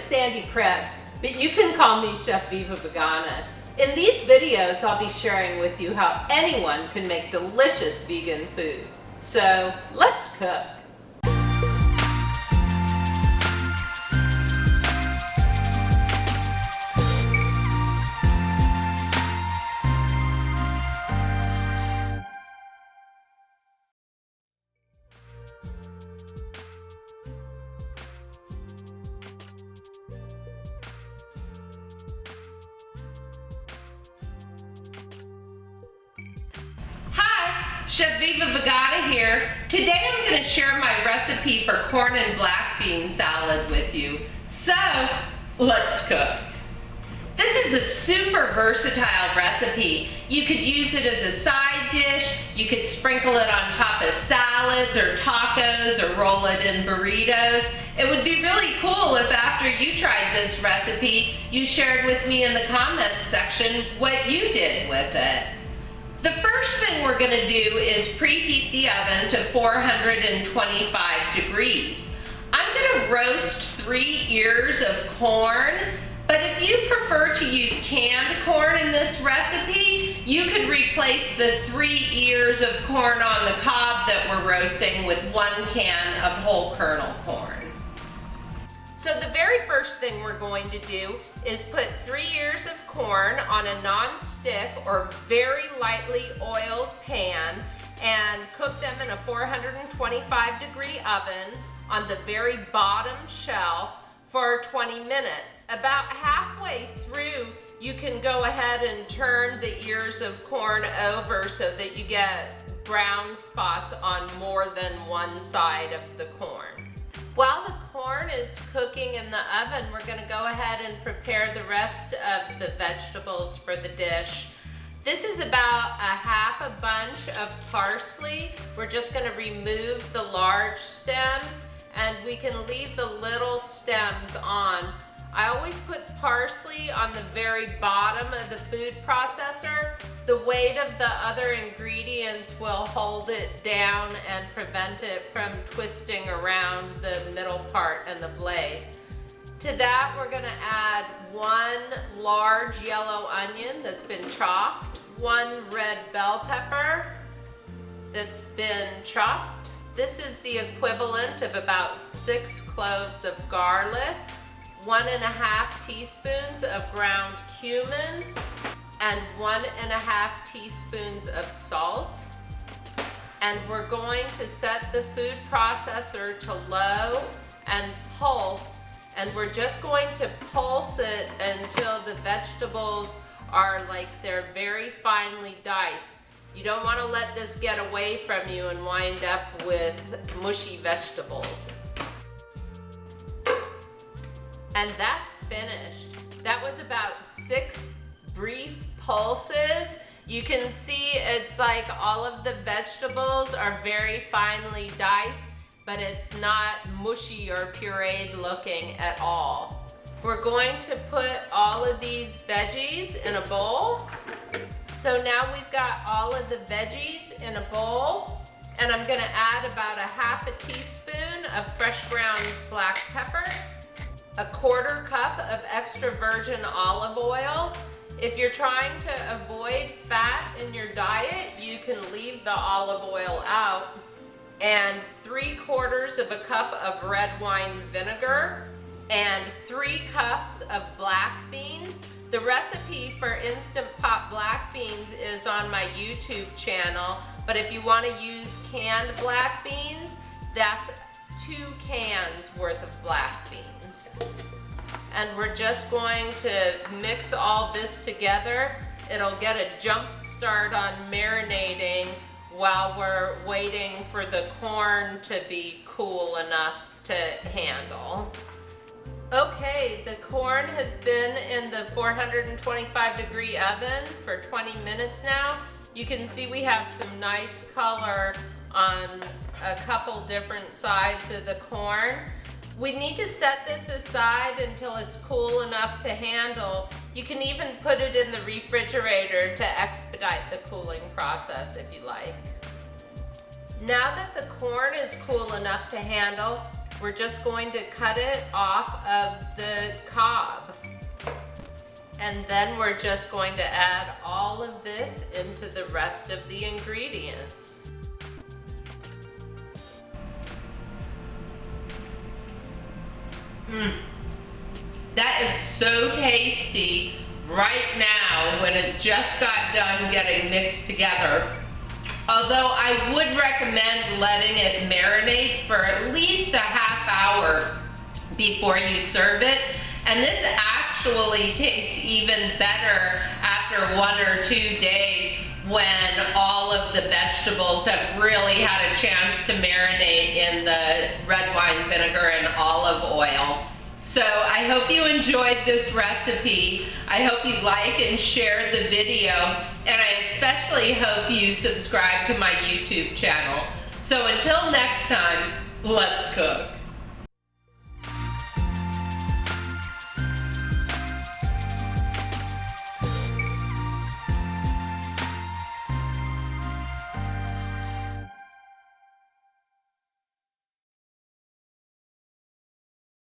Sandy Krebs, but you can call me Chef Viva Vegana. In these videos, I'll be sharing with you how anyone can make delicious vegan food. So, let's cook. Chef Viva Vegana here. Today I'm going to share my recipe for corn and black bean salad with you. So, let's cook. This is a super versatile recipe. You could use it as a side dish, you could sprinkle it on top of salads or tacos or roll it in burritos. It would be really cool if after you tried this recipe, you shared with me in the comments section what you did with it. The first thing we're going to do is preheat the oven to 425 degrees. I'm going to roast 3 ears of corn, but if you prefer to use canned corn in this recipe, you could replace the 3 ears of corn on the cob that we're roasting with 1 can of whole kernel corn. So the very first thing we're going to do is put 3 ears of corn on a non-stick or very lightly oiled pan and cook them in a 425 degree oven on the very bottom shelf for 20 minutes. About halfway through, you can go ahead and turn the ears of corn over so that you get brown spots on more than one side of the corn. While the corn is cooking in the oven, we're going to go ahead and prepare the rest of the vegetables for the dish. This is about a half a bunch of parsley. We're just going to remove the large stems and we can leave the little stems on. I always put parsley on the very bottom of the food processor. The weight of the other ingredients will hold it down and prevent it from twisting around the middle part and the blade. To that, we're going to add 1 large yellow onion that's been chopped, 1 red bell pepper that's been chopped. This is the equivalent of about 6 cloves of garlic, 1½ teaspoons of ground cumin, and 1½ teaspoons of salt. And we're going to set the food processor to low and pulse, and we're just going to pulse it until the vegetables are like they're very finely diced. You don't want to let this get away from you and wind up with mushy vegetables. And that's finished. That was about 6 brief pulses. You can see it's like all of the vegetables are very finely diced, but it's not mushy or pureed looking at all. We're going to put all of these veggies in a bowl. So now we've got all of the veggies in a bowl, and I'm gonna add about ½ teaspoon of fresh ground black pepper, a 1/4 cup of extra virgin olive oil. If you're trying to avoid fat in your diet, you can leave the olive oil out. And 3/4 of a cup of red wine vinegar and 3 cups of black beans. The recipe for Instant Pot black beans is on my YouTube channel, but if you want to use canned black beans, that's 2 cans worth of black beans. And we're just going to mix all this together. It'll get a jump start on marinating while we're waiting for the corn to be cool enough to handle. Okay, the corn has been in the 425 degree oven for 20 minutes now. You can see we have some nice color on a couple different sides of the corn. We need to set this aside until it's cool enough to handle. You can even put it in the refrigerator to expedite the cooling process if you like. Now that the corn is cool enough to handle, We're just going to cut it off of the cob. And then we're just going to add all of this into the rest of the ingredients. That is so tasty right now when it just got done getting mixed together. Although I would recommend letting it marinate for at least a half hour before you serve it. And this actually tastes even better after 1 or 2 days when all of the vegetables have really had a chance to marinate in the red wine vinegar and olive oil. So I hope you enjoyed this recipe. I hope you like and share the video, and I especially hope you subscribe to my YouTube channel. So until next time, let's cook.